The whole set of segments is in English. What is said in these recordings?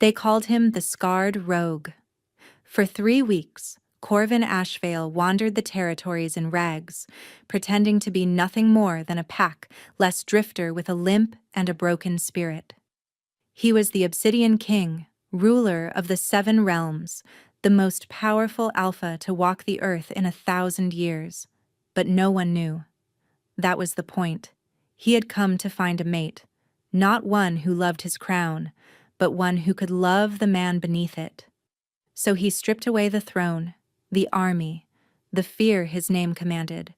They called him the Scarred Rogue. For 3 weeks, Corvin Ashvale wandered the territories in rags, pretending to be nothing more than a pack-less drifter with a limp and a broken spirit. He was the Obsidian King, ruler of the 7 realms, the most powerful alpha to walk the earth in 1,000 years. But no one knew. That was the point. He had come to find a mate, not one who loved his crown, but one who could love the man beneath it. So he stripped away the throne, the army, the fear his name commanded,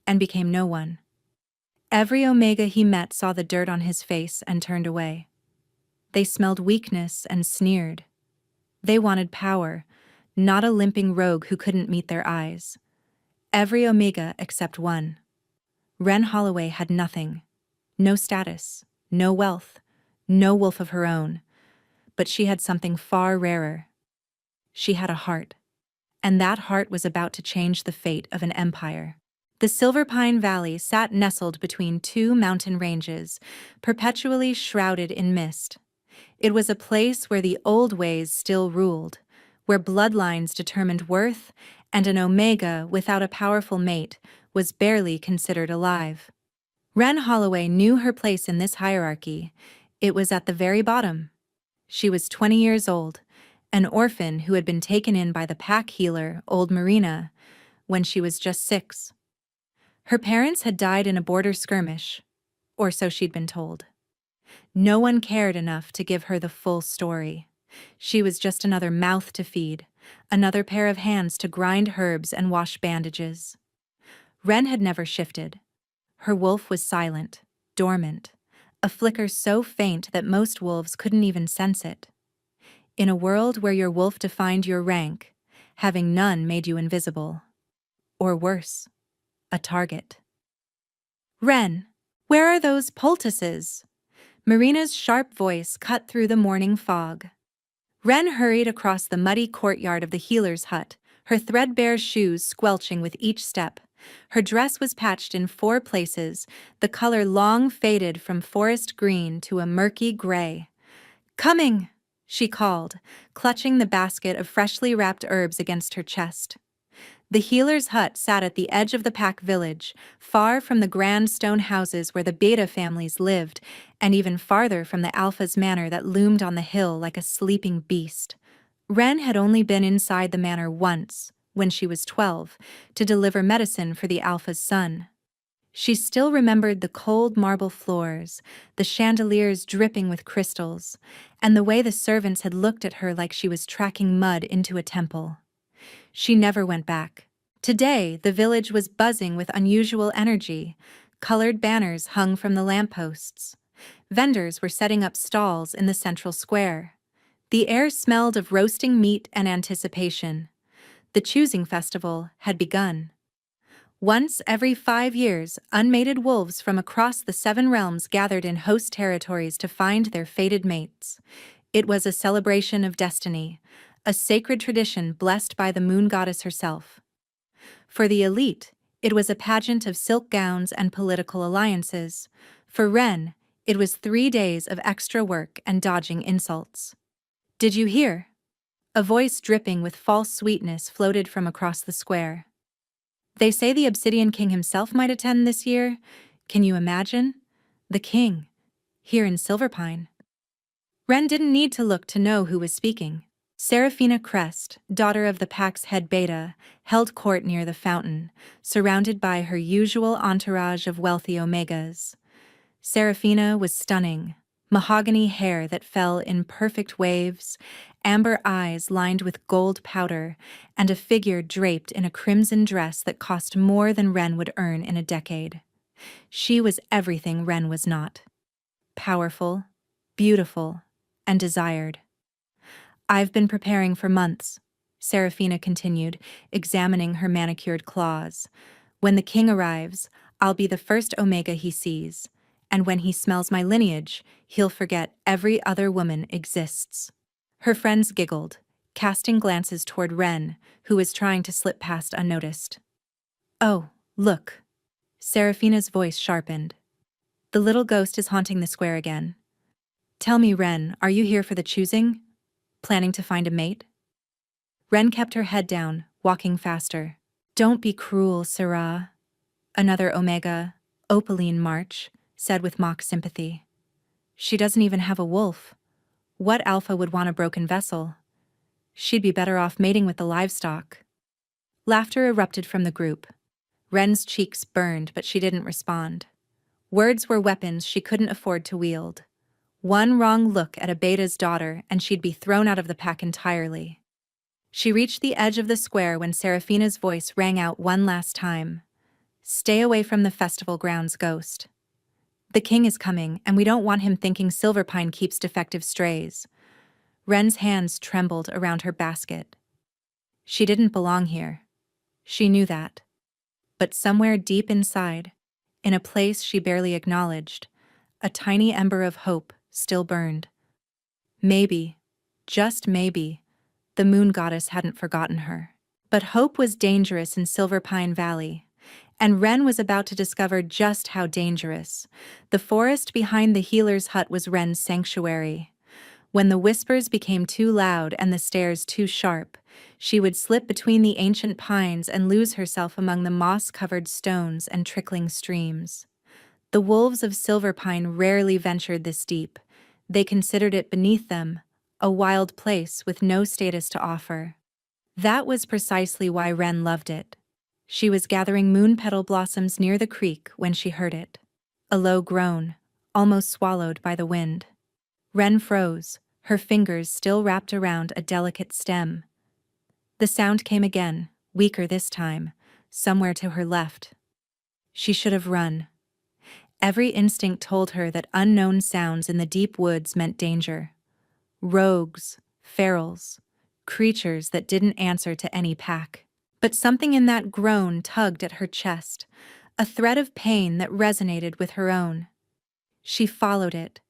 and became no one. Every Omega he met saw the dirt on his face and turned away. They smelled weakness and sneered. They wanted power, not a limping rogue who couldn't meet their eyes. Every Omega except one. Ren Holloway had nothing. No status, no wealth, no wolf of her own. But she had something far rarer. She had a heart. And that heart was about to change the fate of an empire. The Silverpine Valley sat nestled between 2 mountain ranges, perpetually shrouded in mist. It was a place where the old ways still ruled, where bloodlines determined worth, and an Omega without a powerful mate was barely considered alive. Ren Holloway knew her place in this hierarchy. It was at the very bottom. She was 20 years old, an orphan who had been taken in by the pack healer, Old Marina, when she was just 6. Her parents had died in a border skirmish, or so she'd been told. No one cared enough to give her the full story. She was just another mouth to feed, another pair of hands to grind herbs and wash bandages. Ren had never shifted. Her wolf was silent, dormant, a flicker so faint that most wolves couldn't even sense it. In a world where your wolf defined your rank, having none made you invisible. Or worse, a target. Ren, where are those poultices? Marina's sharp voice cut through the morning fog. Ren hurried across the muddy courtyard of the healer's hut, her threadbare shoes squelching with each step. Her dress was patched in 4 places, the color long faded from forest green to a murky gray. "Coming!" she called, clutching the basket of freshly wrapped herbs against her chest. The healer's hut sat at the edge of the pack village, far from the grand stone houses where the Beta families lived, and even farther from the Alpha's manor that loomed on the hill like a sleeping beast. Ren had only been inside the manor once, when she was 12, to deliver medicine for the Alpha's son. She still remembered the cold marble floors, the chandeliers dripping with crystals, and the way the servants had looked at her like she was tracking mud into a temple. She never went back. Today, the village was buzzing with unusual energy. Colored banners hung from the lampposts. Vendors were setting up stalls in the central square. The air smelled of roasting meat and anticipation. The choosing festival had begun. Once every 5 years, unmated wolves from across the 7 realms gathered in host territories to find their fated mates. It was a celebration of destiny, a sacred tradition blessed by the moon goddess herself. For the elite, it was a pageant of silk gowns and political alliances. For Ren, it was 3 days of extra work and dodging insults. "Did you hear?" A voice dripping with false sweetness floated from across the square. "They say the Obsidian King himself might attend this year. Can you imagine? The king, here in Silverpine." Ren didn't need to look to know who was speaking. Seraphina Crest, daughter of the pack's head Beta, held court near the fountain, surrounded by her usual entourage of wealthy Omegas. Seraphina was stunning, mahogany hair that fell in perfect waves, amber eyes lined with gold powder, and a figure draped in a crimson dress that cost more than Ren would earn in a decade. She was everything Ren was not. Powerful, beautiful, and desired. "I've been preparing for months," Seraphina continued, examining her manicured claws. "When the king arrives, I'll be the first Omega he sees, and when he smells my lineage, he'll forget every other woman exists." Her friends giggled, casting glances toward Ren, who was trying to slip past unnoticed. "Oh, look." Seraphina's voice sharpened. "The little ghost is haunting the square again. Tell me, Ren, are you here for the choosing? Planning to find a mate? Ren kept her head down, walking faster. Don't be cruel, Sarah. Another Omega, Opaline March, said with mock sympathy. She doesn't even have a wolf. What alpha would want a broken vessel? She'd be better off mating with the livestock. Laughter erupted from the group. Ren's cheeks burned, but she didn't respond. Words were weapons she couldn't afford to wield. One wrong look at Abeda's daughter and she'd be thrown out of the pack entirely. She reached the edge of the square when Seraphina's voice rang out one last time. Stay away from the festival grounds, Ghost. The king is coming, and we don't want him thinking Silverpine keeps defective strays. Ren's hands trembled around her basket. She didn't belong here. She knew that. But somewhere deep inside, in a place she barely acknowledged, a tiny ember of hope still burned. Maybe, just maybe, the moon goddess hadn't forgotten her. But hope was dangerous in Silverpine Valley, and Ren was about to discover just how dangerous. The forest behind the healer's hut was Ren's sanctuary. When the whispers became too loud and the stares too sharp, she would slip between the ancient pines and lose herself among the moss-covered stones and trickling streams. The wolves of Silverpine rarely ventured this deep. They considered it beneath them, a wild place with no status to offer. That was precisely why Ren loved it. She was gathering moon petal blossoms near the creek when she heard it. A low groan, almost swallowed by the wind. Ren froze, her fingers still wrapped around a delicate stem. The sound came again, weaker this time, somewhere to her left. She should have run. Every instinct told her that unknown sounds in the deep woods meant danger. Rogues, ferals, creatures that didn't answer to any pack. But something in that groan tugged at her chest, a thread of pain that resonated with her own. She followed it.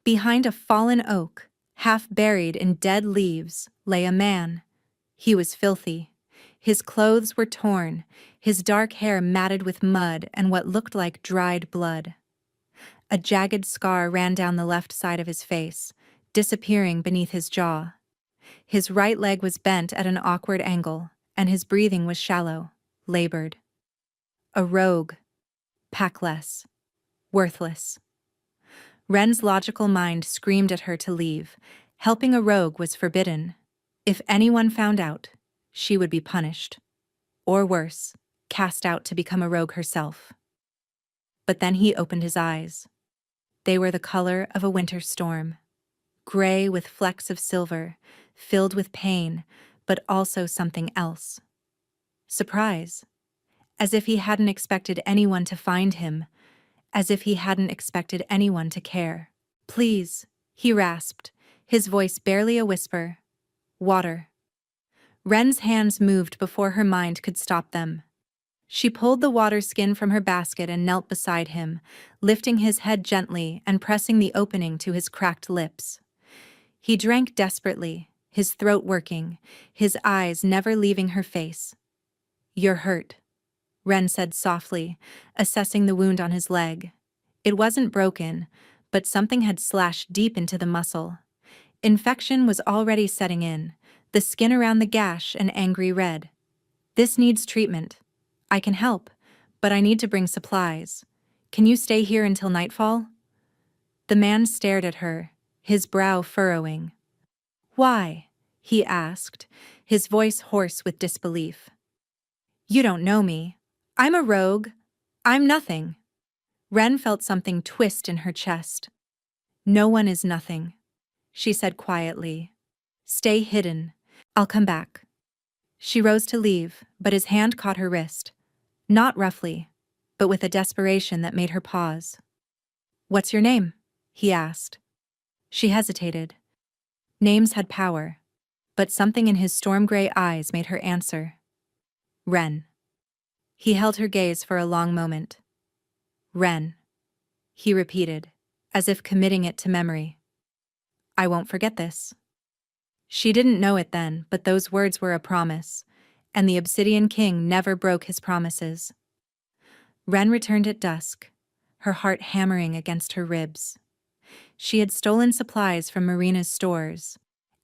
Behind a fallen oak, half buried in dead leaves, lay a man. He was filthy. His clothes were torn, his dark hair matted with mud and what looked like dried blood. A jagged scar ran down the left side of his face, disappearing beneath his jaw. His right leg was bent at an awkward angle, and his breathing was shallow, labored. A rogue. Packless. Worthless. Ren's logical mind screamed at her to leave. Helping a rogue was forbidden. If anyone found out, she would be punished. Or worse, cast out to become a rogue herself. But then he opened his eyes. They were the color of a winter storm. Gray with flecks of silver, filled with pain, but also something else. Surprise. As if he hadn't expected anyone to find him. As if he hadn't expected anyone to care. Please, he rasped, his voice barely a whisper. Water. Ren's hands moved before her mind could stop them. She pulled the water skin from her basket and knelt beside him, lifting his head gently and pressing the opening to his cracked lips. He drank desperately, his throat working, his eyes never leaving her face. You're hurt, Ren said softly, assessing the wound on his leg. It wasn't broken, but something had slashed deep into the muscle. Infection was already setting in, the skin around the gash an angry red. This needs treatment. I can help, but I need to bring supplies. Can you stay here until nightfall? The man stared at her, his brow furrowing. Why? He asked, his voice hoarse with disbelief. You don't know me. I'm a rogue. I'm nothing. Ren felt something twist in her chest. No one is nothing, she said quietly. Stay hidden. I'll come back. She rose to leave, but his hand caught her wrist. Not roughly, but with a desperation that made her pause. What's your name? He asked. She hesitated. Names had power, but something in his storm-gray eyes made her answer. Ren. He held her gaze for a long moment. Ren, he repeated, as if committing it to memory. I won't forget this. She didn't know it then, but those words were a promise, and the Obsidian King never broke his promises. Ren returned at dusk, her heart hammering against her ribs. She had stolen supplies from Marina's stores,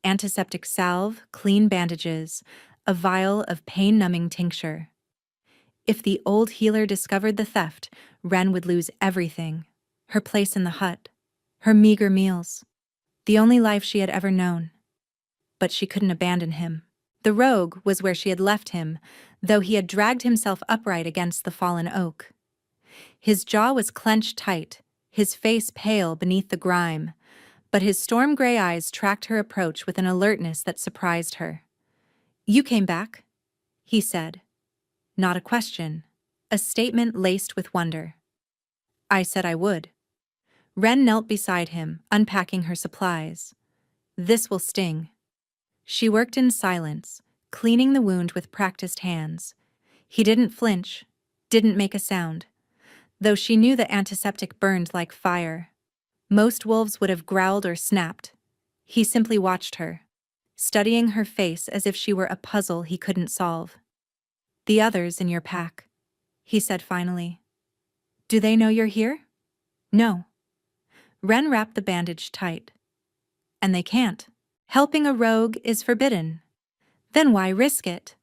antiseptic salve, clean bandages, a vial of pain-numbing tincture. If the old healer discovered the theft, Ren would lose everything. Her place in the hut, her meager meals, the only life she had ever known. But she couldn't abandon him. The rogue was where she had left him, though he had dragged himself upright against the fallen oak. His jaw was clenched tight, his face pale beneath the grime, but his storm-gray eyes tracked her approach with an alertness that surprised her. "You came back," he said. Not a question, a statement laced with wonder. "I said I would." Ren knelt beside him, unpacking her supplies. "This will sting." She worked in silence, cleaning the wound with practiced hands. He didn't flinch, didn't make a sound, though she knew the antiseptic burned like fire. Most wolves would have growled or snapped. He simply watched her, studying her face as if she were a puzzle he couldn't solve. "The others in your pack," he said finally. "Do they know you're here?" "No." Ren wrapped the bandage tight. "And they can't. Helping a rogue is forbidden. Then why risk it?"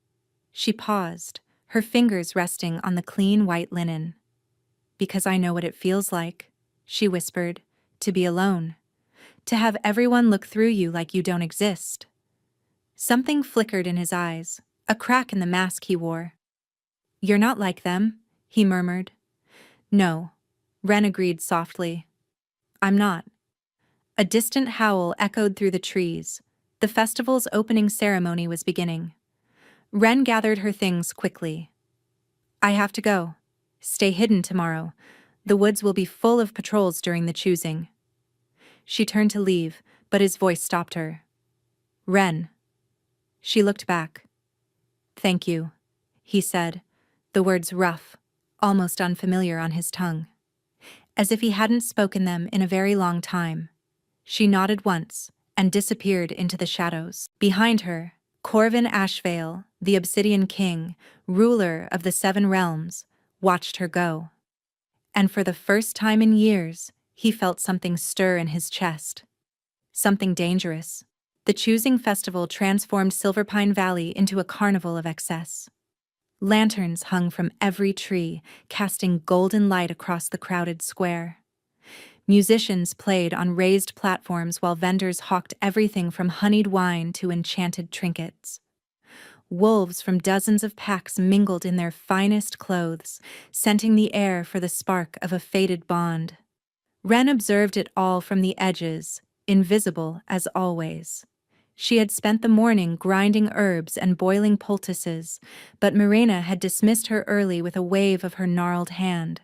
She paused, her fingers resting on the clean white linen. "Because I know what it feels like," she whispered, "to be alone. To have everyone look through you like you don't exist." Something flickered in his eyes, a crack in the mask he wore. "You're not like them," he murmured. "No," Ren agreed softly. "I'm not." A distant howl echoed through the trees. The festival's opening ceremony was beginning. Ren gathered her things quickly. "I have to go. Stay hidden tomorrow. The woods will be full of patrols during the choosing." She turned to leave, but his voice stopped her. "Ren." She looked back. "Thank you," he said, the words rough, almost unfamiliar on his tongue. As if he hadn't spoken them in a very long time. She nodded once and disappeared into the shadows. Behind her, Corvin Ashvale, the Obsidian King, ruler of the Seven Realms, watched her go. And for the first time in years, he felt something stir in his chest. Something dangerous. The choosing festival transformed Silverpine Valley into a carnival of excess. Lanterns hung from every tree, casting golden light across the crowded square. Musicians played on raised platforms while vendors hawked everything from honeyed wine to enchanted trinkets. Wolves from dozens of packs mingled in their finest clothes, scenting the air for the spark of a fated bond. Ren observed it all from the edges, invisible as always. She had spent the morning grinding herbs and boiling poultices, but Mirena had dismissed her early with a wave of her gnarled hand.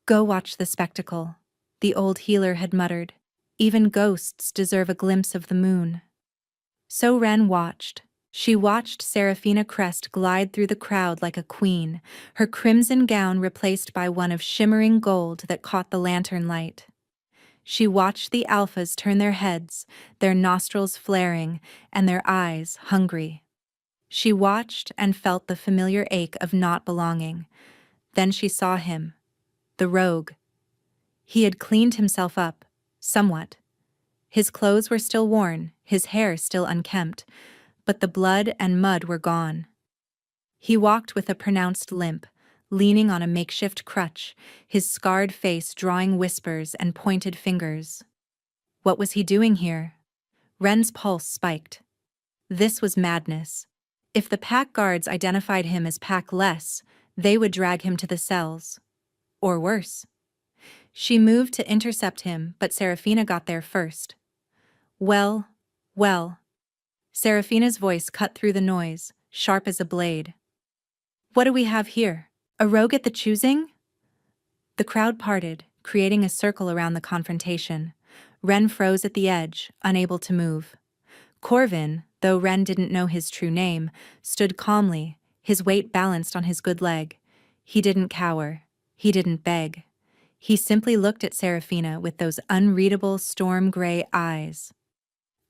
"Go watch the spectacle," the old healer had muttered. "Even ghosts deserve a glimpse of the moon." So Ren watched. She watched Seraphina Crest glide through the crowd like a queen, her crimson gown replaced by one of shimmering gold that caught the lantern light. She watched the alphas turn their heads, their nostrils flaring, and their eyes hungry. She watched and felt the familiar ache of not belonging. Then she saw him, the rogue. He had cleaned himself up, somewhat. His clothes were still worn, his hair still unkempt, but the blood and mud were gone. He walked with a pronounced limp, leaning on a makeshift crutch, his scarred face drawing whispers and pointed fingers. What was he doing here? Ren's pulse spiked. This was madness. If the pack guards identified him as Pack-less, they would drag him to the cells. Or worse. She moved to intercept him, but Seraphina got there first. Well. Seraphina's voice cut through the noise, sharp as a blade. "What do we have here? A rogue at the choosing?" The crowd parted, creating a circle around the confrontation. Ren froze at the edge, unable to move. Corvin, though Ren didn't know his true name, stood calmly, his weight balanced on his good leg. He didn't cower. He didn't beg. He simply looked at Seraphina with those unreadable storm-gray eyes.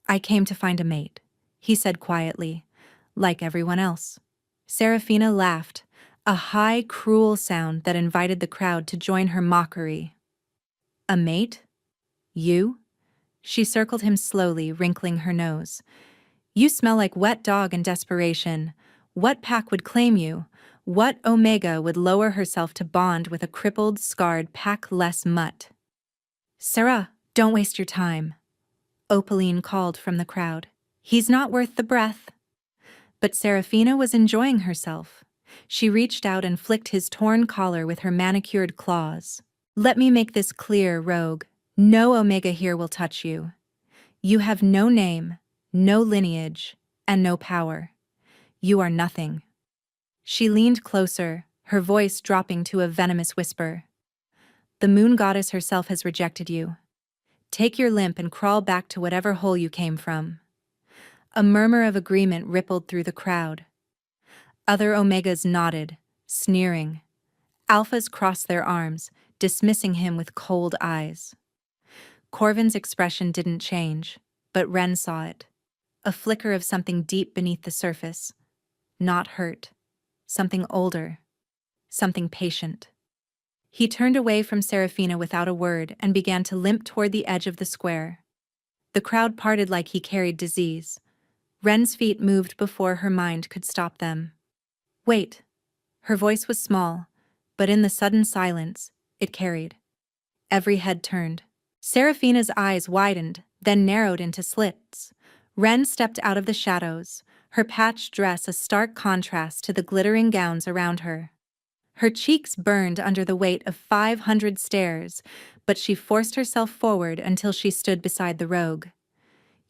"I came to find a mate," he said quietly, "like everyone else." Seraphina laughed, a high, cruel sound that invited the crowd to join her mockery. "A mate? You?" She circled him slowly, wrinkling her nose. You smell like wet dog in desperation. What pack would claim you? What Omega would lower herself to bond with a crippled, scarred, pack-less mutt? Sarah, don't waste your time, Opaline called from the crowd. He's not worth the breath. But Serafina was enjoying herself. She reached out and flicked his torn collar with her manicured claws. Let me make this clear, rogue. No Omega here will touch you. You have no name, no lineage, and no power. You are nothing. She leaned closer, her voice dropping to a venomous whisper. The moon goddess herself has rejected you. Take your limp and crawl back to whatever hole you came from. A murmur of agreement rippled through the crowd. Other Omegas nodded, sneering. Alphas crossed their arms, dismissing him with cold eyes. Corvin's expression didn't change, but Ren saw it. A flicker of something deep beneath the surface. Not hurt. Something older. Something patient. He turned away from Serafina without a word and began to limp toward the edge of the square. The crowd parted like he carried disease. Ren's feet moved before her mind could stop them. Wait. Her voice was small, but in the sudden silence, it carried. Every head turned. Serafina's eyes widened, then narrowed into slits. Ren stepped out of the shadows, her patched dress a stark contrast to the glittering gowns around her. Her cheeks burned under the weight of 500 stares, but she forced herself forward until she stood beside the rogue.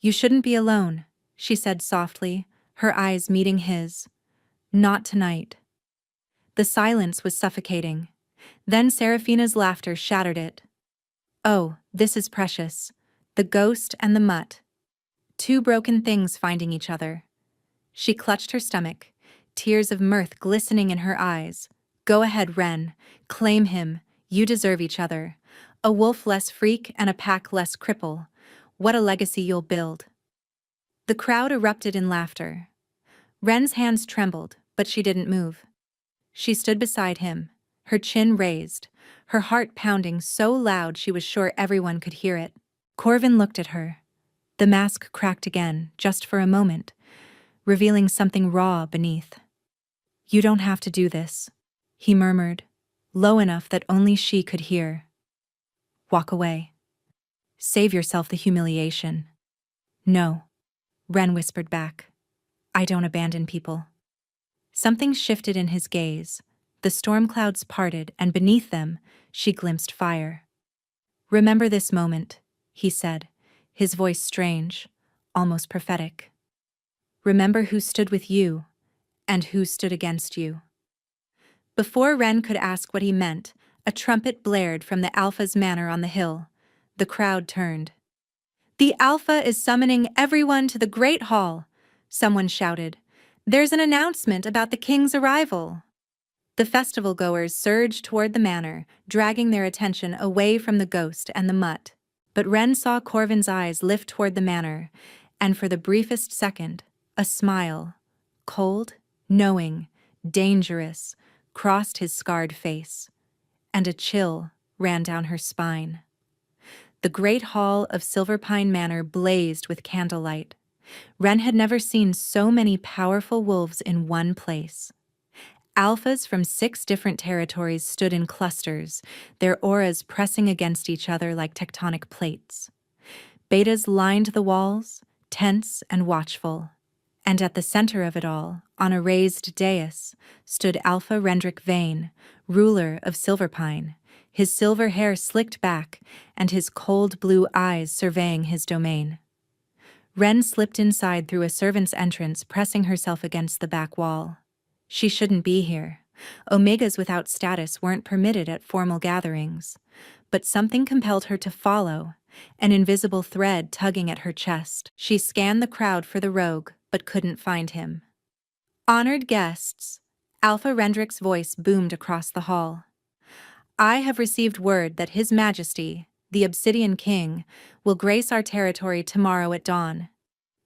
You shouldn't be alone, she said softly, her eyes meeting his. Not tonight. The silence was suffocating. Then Serafina's laughter shattered it. Oh, this is precious. The ghost and the mutt. Two broken things finding each other. She clutched her stomach, tears of mirth glistening in her eyes. Go ahead, Ren. Claim him. You deserve each other. A wolf-less freak and a pack-less cripple. What a legacy you'll build. The crowd erupted in laughter. Ren's hands trembled, but she didn't move. She stood beside him, her chin raised, her heart pounding so loud she was sure everyone could hear it. Corvin looked at her. The mask cracked again, just for a moment, revealing something raw beneath. You don't have to do this, he murmured, low enough that only she could hear. Walk away. Save yourself the humiliation. No, Ren whispered back. I don't abandon people. Something shifted in his gaze. The storm clouds parted, and beneath them, she glimpsed fire. Remember this moment, he said, his voice strange, almost prophetic. Remember who stood with you, and who stood against you. Before Ren could ask what he meant, a trumpet blared from the Alpha's manor on the hill. The crowd turned. The Alpha is summoning everyone to the Great Hall, someone shouted. There's an announcement about the king's arrival. The festival-goers surged toward the manor, dragging their attention away from the ghost and the mutt. But Ren saw Corvin's eyes lift toward the manor, and for the briefest second, a smile, cold, knowing, dangerous, crossed his scarred face, and a chill ran down her spine. The great hall of Silverpine Manor blazed with candlelight. Ren had never seen so many powerful wolves in one place. Alphas from 6 different territories stood in clusters, their auras pressing against each other like tectonic plates. Betas lined the walls, tense and watchful. And at the center of it all, on a raised dais, stood Alpha Rendrick Vane, ruler of Silverpine, his silver hair slicked back and his cold blue eyes surveying his domain. Ren slipped inside through a servant's entrance, pressing herself against the back wall. She shouldn't be here. Omegas without status weren't permitted at formal gatherings. But something compelled her to follow, an invisible thread tugging at her chest. She scanned the crowd for the rogue, but couldn't find him. Honored guests, Alpha Rendrick's voice boomed across the hall. I have received word that His Majesty, the Obsidian King, will grace our territory tomorrow at dawn.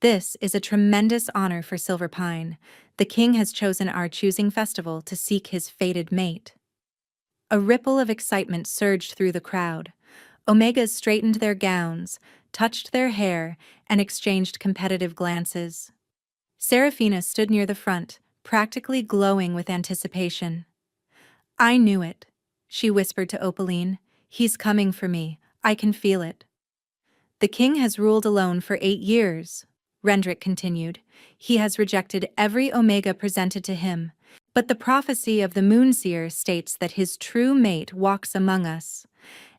This is a tremendous honor for Silverpine. The king has chosen our choosing festival to seek his fated mate. A ripple of excitement surged through the crowd. Omegas straightened their gowns, touched their hair, and exchanged competitive glances. Serafina stood near the front, practically glowing with anticipation. "I knew it," she whispered to Opaline. "He's coming for me. I can feel it." "The king has ruled alone for 8 years," Rendrik continued. "He has rejected every Omega presented to him. But the prophecy of the Moonseer states that his true mate walks among us.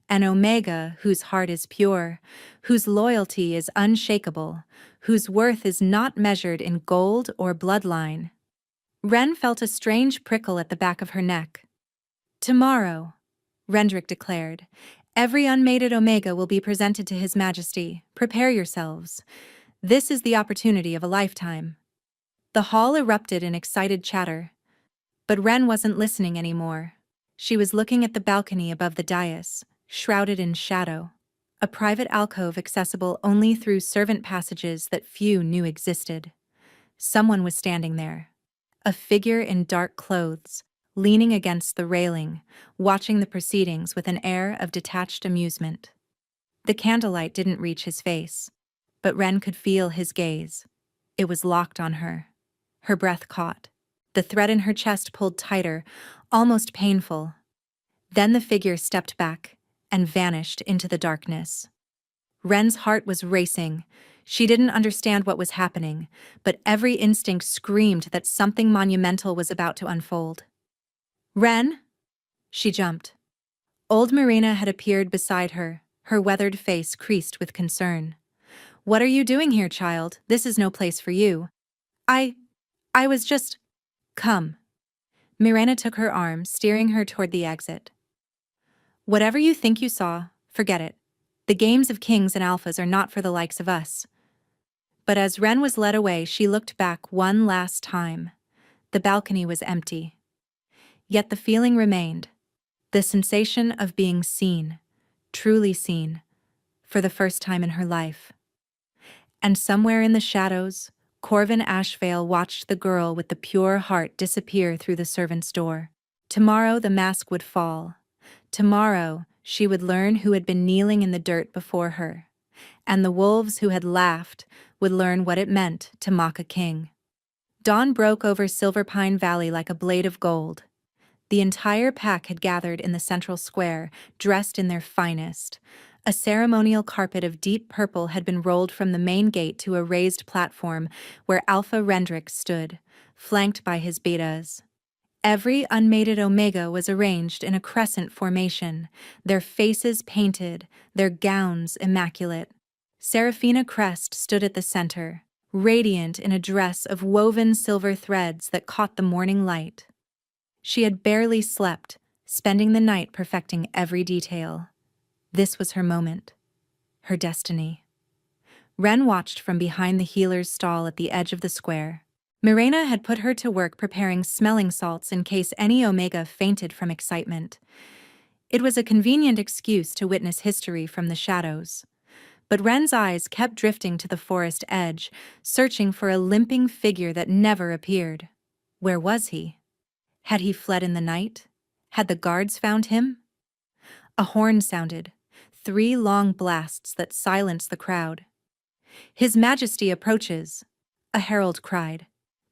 An Omega whose heart is pure, whose loyalty is unshakable, whose worth is not measured in gold or bloodline." Ren felt a strange prickle at the back of her neck. "Tomorrow," Rendrik declared, "every unmated Omega will be presented to His Majesty. Prepare yourselves. This is the opportunity of a lifetime." The hall erupted in excited chatter. But Ren wasn't listening anymore. She was looking at the balcony above the dais, shrouded in shadow. A private alcove accessible only through servant passages that few knew existed. Someone was standing there. A figure in dark clothes, leaning against the railing, watching the proceedings with an air of detached amusement. The candlelight didn't reach his face, but Ren could feel his gaze. It was locked on her. Her breath caught. The thread in her chest pulled tighter, almost painful. Then the figure stepped back and vanished into the darkness. Ren's heart was racing. She didn't understand what was happening, but every instinct screamed that something monumental was about to unfold. "Ren?" She jumped. Old Marina had appeared beside her, her weathered face creased with concern. "What are you doing here, child? This is no place for you." I was just... Come." Mirena took her arm, steering her toward the exit. "Whatever you think you saw, forget it. The games of kings and alphas are not for the likes of us." But as Ren was led away, she looked back one last time. The balcony was empty. Yet the feeling remained. The sensation of being seen, truly seen, for the first time in her life. And somewhere in the shadows, Corvin Ashvale watched the girl with the pure heart disappear through the servant's door. Tomorrow the mask would fall. Tomorrow she would learn who had been kneeling in the dirt before her. And the wolves who had laughed would learn what it meant to mock a king. Dawn broke over Silverpine Valley like a blade of gold. The entire pack had gathered in the central square, dressed in their finest. A ceremonial carpet of deep purple had been rolled from the main gate to a raised platform where Alpha Rendrik stood, flanked by his betas. Every unmated Omega was arranged in a crescent formation, their faces painted, their gowns immaculate. Serafina Crest stood at the center, radiant in a dress of woven silver threads that caught the morning light. She had barely slept, spending the night perfecting every detail. This was her moment, her destiny. Ren watched from behind the healer's stall at the edge of the square. Mirena had put her to work preparing smelling salts in case any Omega fainted from excitement. It was a convenient excuse to witness history from the shadows. But Ren's eyes kept drifting to the forest edge, searching for a limping figure that never appeared. Where was he? Had he fled in the night? Had the guards found him? A horn sounded, 3 long blasts that silenced the crowd. "His Majesty approaches," a herald cried.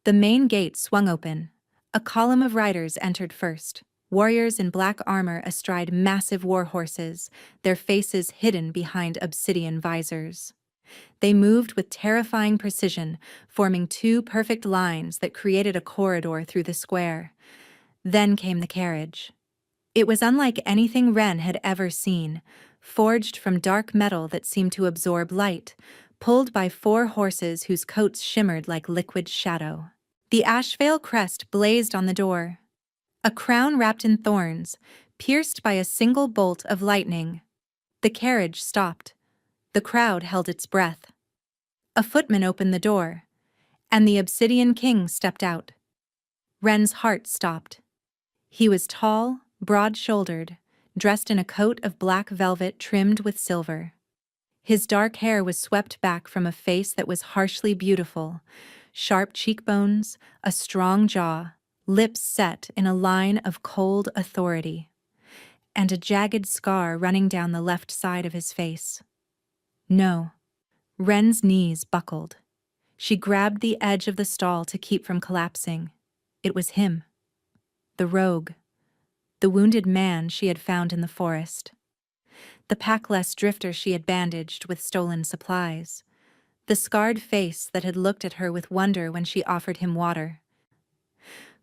The main gate swung open. A column of riders entered first, warriors in black armor astride massive war horses, their faces hidden behind obsidian visors. They moved with terrifying precision, forming 2 perfect lines that created a corridor through the square. Then came the carriage. It was unlike anything Ren had ever seen, forged from dark metal that seemed to absorb light, pulled by 4 horses whose coats shimmered like liquid shadow. The Ashvale crest blazed on the door. A crown wrapped in thorns, pierced by a single bolt of lightning. The carriage stopped. The crowd held its breath. A footman opened the door, and the Obsidian King stepped out. Ren's heart stopped. He was tall, broad-shouldered, dressed in a coat of black velvet trimmed with silver. His dark hair was swept back from a face that was harshly beautiful, sharp cheekbones, a strong jaw, lips set in a line of cold authority. and a jagged scar running down the left side of his face. No. Ren's knees buckled. She grabbed the edge of the stall to keep from collapsing. It was him. The rogue. The wounded man she had found in the forest. The packless drifter she had bandaged with stolen supplies. The scarred face that had looked at her with wonder when she offered him water.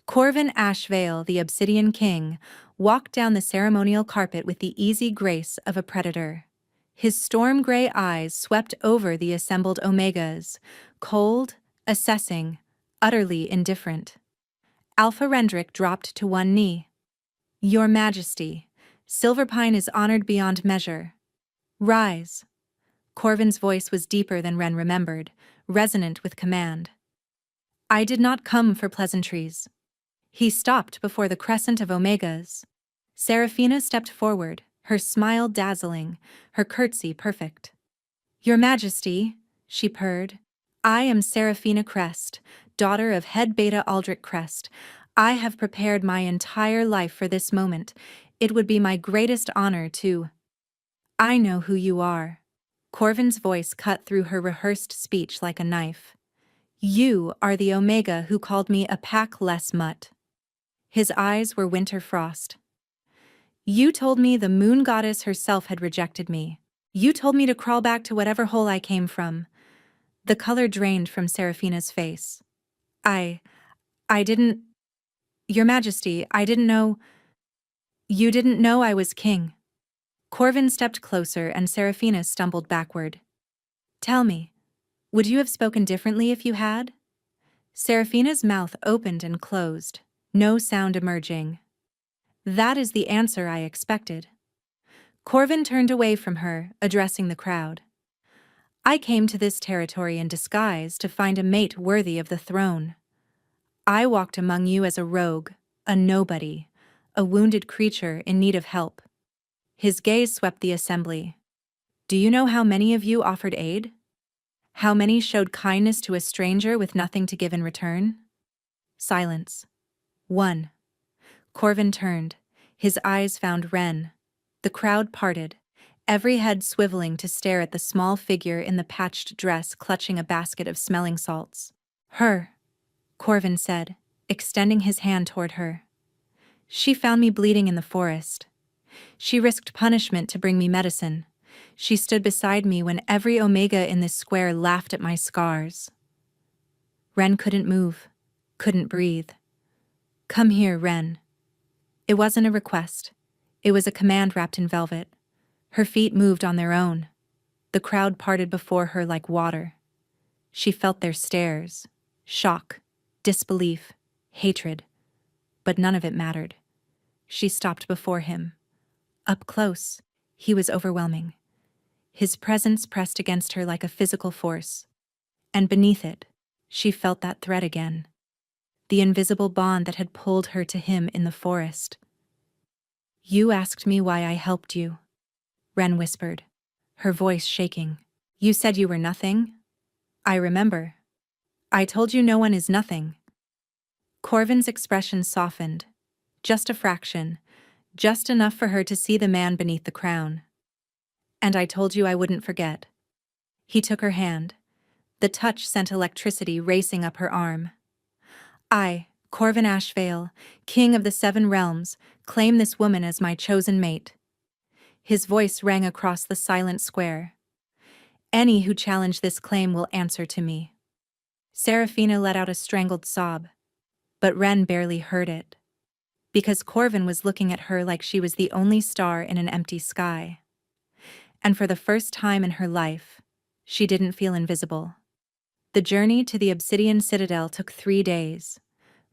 Corvin Ashvale, the Obsidian King, walked down the ceremonial carpet with the easy grace of a predator. His storm-gray eyes swept over the assembled Omegas, cold, assessing, utterly indifferent. Alpha Rendrick dropped to one knee. "Your Majesty, Silverpine is honored beyond measure. Rise." Corvin's voice was deeper than Ren remembered, resonant with command. "I did not come for pleasantries." He stopped before the crescent of Omegas. Seraphina stepped forward, her smile dazzling, her curtsy perfect. "Your Majesty," she purred, "I am Seraphina Crest, daughter of Head Beta Aldrich Crest. I have prepared my entire life for this moment. It would be my greatest honor to—" "I know who you are." Corvin's voice cut through her rehearsed speech like a knife. "You are the Omega who called me a pack-less mutt." His eyes were winter frost. "You told me the moon goddess herself had rejected me. You told me to crawl back to whatever hole I came from." The color drained from Seraphina's face. I didn't— Your Majesty, I didn't know—" "You didn't know I was king." Corvin stepped closer and Seraphina stumbled backward. "Tell me, would you have spoken differently if you had?" Seraphina's mouth opened and closed, no sound emerging. "That is the answer I expected." Corvin turned away from her, addressing the crowd. "I came to this territory in disguise to find a mate worthy of the throne. I walked among you as a rogue, a nobody, a wounded creature in need of help." His gaze swept the assembly. "Do you know how many of you offered aid? How many showed kindness to a stranger with nothing to give in return?" Silence. "One." Corvin turned. His eyes found Ren. The crowd parted, every head swiveling to stare at the small figure in the patched dress clutching a basket of smelling salts. "Her," Corvin said, extending his hand toward her. "She found me bleeding in the forest. She risked punishment to bring me medicine. She stood beside me when every Omega in this square laughed at my scars." Ren couldn't move, couldn't breathe. "Come here, Ren." It wasn't a request. It was a command wrapped in velvet. Her feet moved on their own. The crowd parted before her like water. She felt their stares, shock, disbelief, hatred. But none of it mattered. She stopped before him. Up close, he was overwhelming. His presence pressed against her like a physical force. And beneath it, she felt that thread again. The invisible bond that had pulled her to him in the forest. "You asked me why I helped you," Ren whispered, her voice shaking. "You said you were nothing?" "I remember. I told you no one is nothing." Corvin's expression softened. Just a fraction. Just enough for her to see the man beneath the crown. "And I told you I wouldn't forget." He took her hand. The touch sent electricity racing up her arm. "I, Corvin Ashvale, King of the Seven Realms, claim this woman as my chosen mate." His voice rang across the silent square. "Any who challenge this claim will answer to me." Seraphina let out a strangled sob, but Ren barely heard it. Because Corvin was looking at her like she was the only star in an empty sky. And for the first time in her life, she didn't feel invisible. The journey to the Obsidian Citadel took 3 days.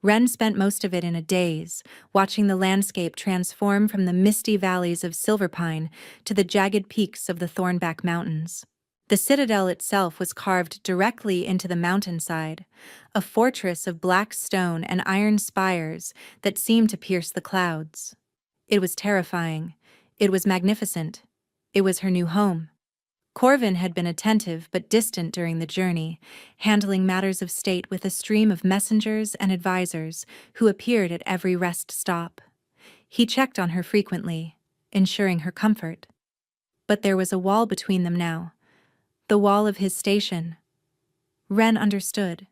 Ren spent most of it in a daze, watching the landscape transform from the misty valleys of Silverpine to the jagged peaks of the Thornback Mountains. The citadel itself was carved directly into the mountainside, a fortress of black stone and iron spires that seemed to pierce the clouds. It was terrifying. It was magnificent. It was her new home. Corvin had been attentive but distant during the journey, handling matters of state with a stream of messengers and advisors who appeared at every rest stop. He checked on her frequently, ensuring her comfort. But there was a wall between them now. The wall of his station. Ren understood.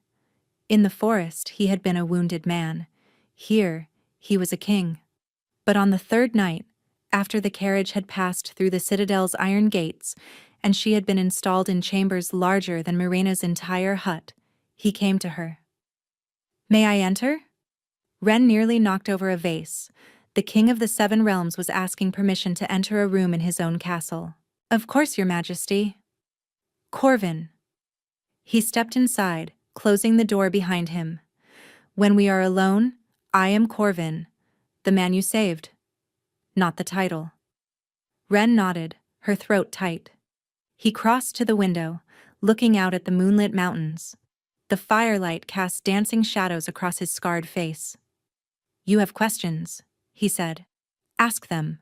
In the forest, he had been a wounded man. Here, he was a king. But on the third night, after the carriage had passed through the citadel's iron gates, and she had been installed in chambers larger than Mirena's entire hut, he came to her. "May I enter?" Ren nearly knocked over a vase. The king of the Seven Realms was asking permission to enter a room in his own castle. "Of course, your majesty." "Corvin." He stepped inside, closing the door behind him. "When we are alone, I am Corvin, the man you saved. Not the title." Ren nodded, her throat tight. He crossed to the window, looking out at the moonlit mountains. The firelight cast dancing shadows across his scarred face. "You have questions," he said. "Ask them."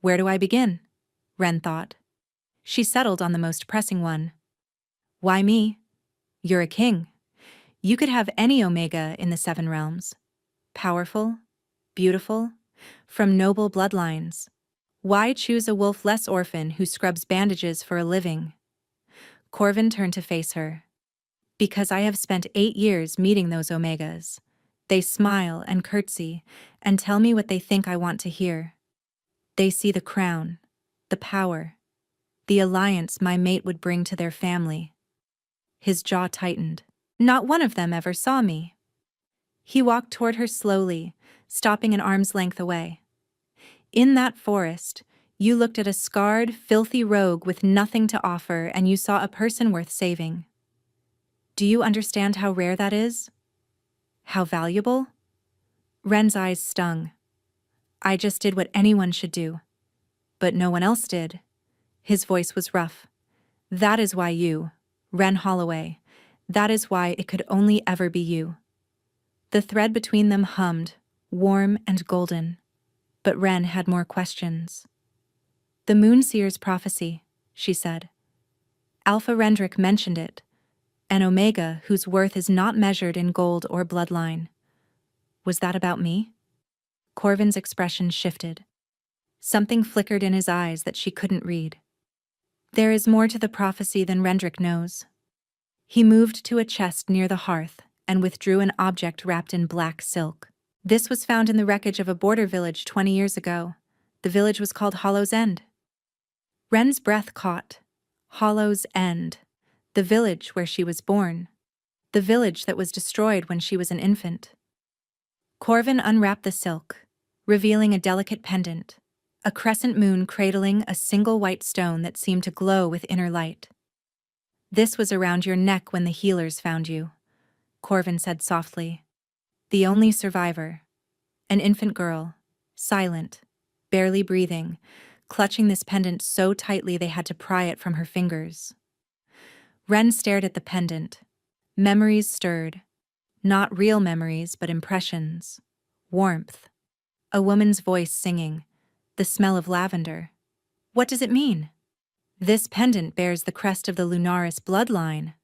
"Where do I begin?" Ren thought. She settled on the most pressing one. "Why me? You're a king. You could have any Omega in the Seven Realms. Powerful, beautiful, from noble bloodlines. Why choose a wolf-less orphan who scrubs bandages for a living?" Corvin turned to face her. "Because I have spent 8 years meeting those Omegas. They smile and curtsy and tell me what they think I want to hear. They see the crown, the power, the alliance my mate would bring to their family." His jaw tightened. "Not one of them ever saw me." He walked toward her slowly, stopping an arm's length away. "In that forest, you looked at a scarred, filthy rogue with nothing to offer, and you saw a person worth saving. Do you understand how rare that is? How valuable?" Ren's eyes stung. "I just did what anyone should do. But no one else did." His voice was rough. "That is why you, Ren Holloway, that is why it could only ever be you." The thread between them hummed, warm and golden. But Ren had more questions. "The Moonseer's prophecy," she said. "Alpha Rendrick mentioned it. An Omega whose worth is not measured in gold or bloodline. Was that about me?" Corvin's expression shifted. Something flickered in his eyes that she couldn't read. "There is more to the prophecy than Rendrick knows." He moved to a chest near the hearth and withdrew an object wrapped in black silk. "This was found in the wreckage of a border village 20 years ago. The village was called Hollow's End." Ren's breath caught. Hollow's End. The village where she was born. The village that was destroyed when she was an infant. Corvin unwrapped the silk, revealing a delicate pendant, a crescent moon cradling a single white stone that seemed to glow with inner light. "This was around your neck when the healers found you," Corvin said softly. "The only survivor. An infant girl, silent, barely breathing, clutching this pendant so tightly they had to pry it from her fingers." Ren stared at the pendant. Memories stirred. Not real memories, but impressions. Warmth. A woman's voice singing. The smell of lavender. "What does it mean?" "This pendant bears the crest of the Lunaris bloodline."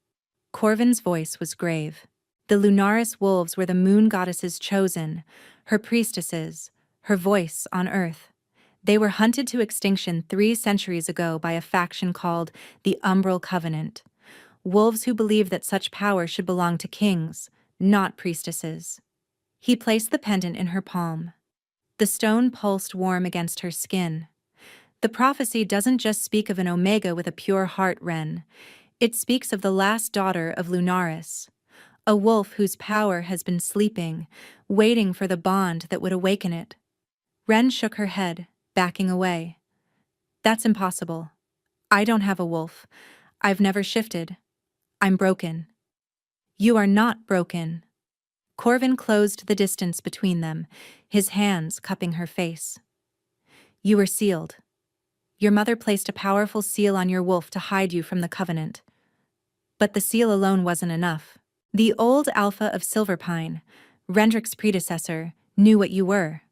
Corvin's voice was grave. The Lunaris wolves were the moon goddess's chosen, her priestesses, her voice on earth. They were hunted to extinction 3 centuries ago by a faction called the Umbral Covenant. Wolves who believed that such power should belong to kings, not priestesses. He placed the pendant in her palm. The stone pulsed warm against her skin. "The prophecy doesn't just speak of an Omega with a pure heart, Ren. It speaks of the last daughter of Lunaris. A wolf whose power has been sleeping, waiting for the bond that would awaken it." Ren shook her head, backing away. "That's impossible. I don't have a wolf. I've never shifted. I'm broken." "You are not broken." Corvin closed the distance between them, his hands cupping her face. "You were sealed. Your mother placed a powerful seal on your wolf to hide you from the Covenant. But the seal alone wasn't enough. The old Alpha of Silverpine, Rendrick's predecessor, knew what you were.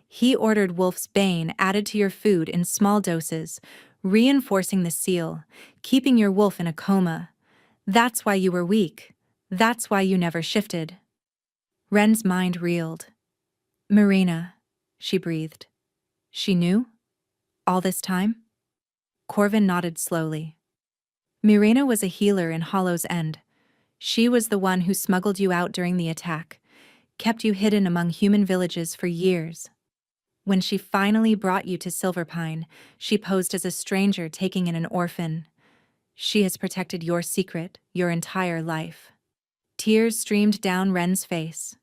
He ordered Wolf's Bane added to your food in small doses, reinforcing the seal, keeping your wolf in a coma. That's why you were weak. That's why you never shifted." Ren's mind reeled. "Mirena," she breathed. "She knew?" All this time? Corvin nodded slowly. Mirena was a healer in Hollow's End. She was the one who smuggled you out during the attack, kept you hidden among human villages for years. When she finally brought you to Silverpine, she posed as a stranger taking in an orphan. She has protected your secret your entire life. Tears streamed down Ren's face.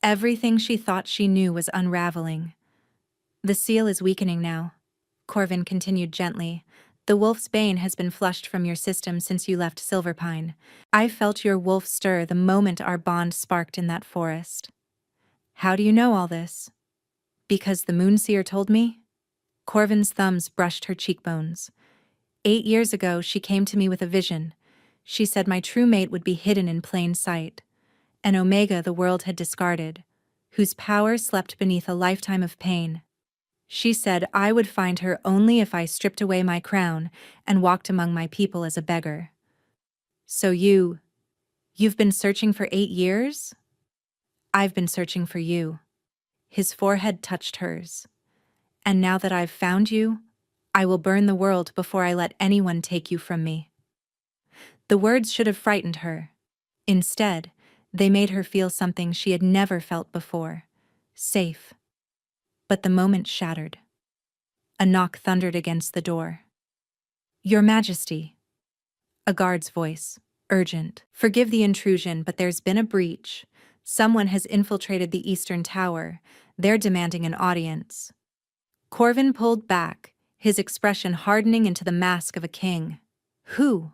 Everything she thought she knew was unraveling. The seal is weakening now, Corvin continued gently. The wolf's bane has been flushed from your system since you left Silverpine. I felt your wolf stir the moment our bond sparked in that forest. How do you know all this? Because the Moonseer told me? Corvin's thumbs brushed her cheekbones. 8 years ago, she came to me with a vision. She said my true mate would be hidden in plain sight. An Omega the world had discarded, whose power slept beneath a lifetime of pain. She said I would find her only if I stripped away my crown and walked among my people as a beggar. So you've been searching for 8 years? I've been searching for you. His forehead touched hers. And now that I've found you, I will burn the world before I let anyone take you from me. The words should have frightened her. Instead, they made her feel something she had never felt before. Safe. But the moment shattered. A knock thundered against the door. Your Majesty. A guard's voice, urgent. Forgive the intrusion, but there's been a breach. Someone has infiltrated the Eastern Tower. They're demanding an audience. Corvin pulled back, his expression hardening into the mask of a king. Who?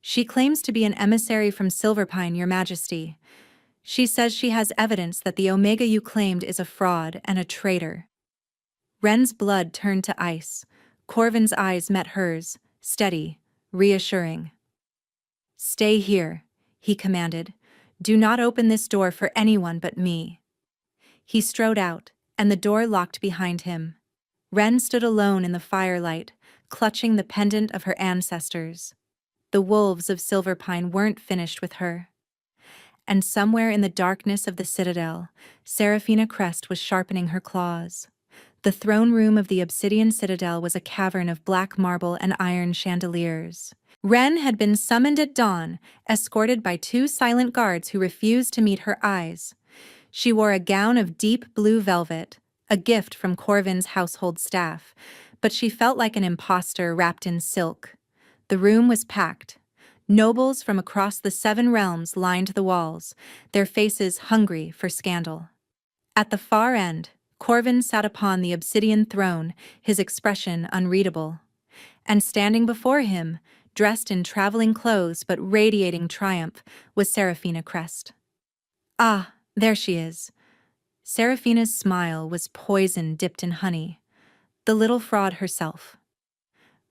She claims to be an emissary from Silverpine, Your Majesty. She says she has evidence that the Omega you claimed is a fraud and a traitor. Ren's blood turned to ice. Corvin's eyes met hers, steady, reassuring. Stay here, he commanded. Do not open this door for anyone but me. He strode out, and the door locked behind him. Ren stood alone in the firelight, clutching the pendant of her ancestors. The wolves of Silverpine weren't finished with her. And somewhere in the darkness of the citadel, Seraphina Crest was sharpening her claws. The throne room of the Obsidian Citadel was a cavern of black marble and iron chandeliers. Ren had been summoned at dawn, escorted by 2 silent guards who refused to meet her eyes. She wore a gown of deep blue velvet, a gift from Corvin's household staff, but she felt like an imposter wrapped in silk. The room was packed. Nobles from across the 7 realms lined the walls, their faces hungry for scandal. At the far end, Corvin sat upon the obsidian throne, his expression unreadable. And standing before him, dressed in traveling clothes but radiating triumph, was Seraphina Crest. Ah, there she is. Seraphina's smile was poison dipped in honey. The little fraud herself.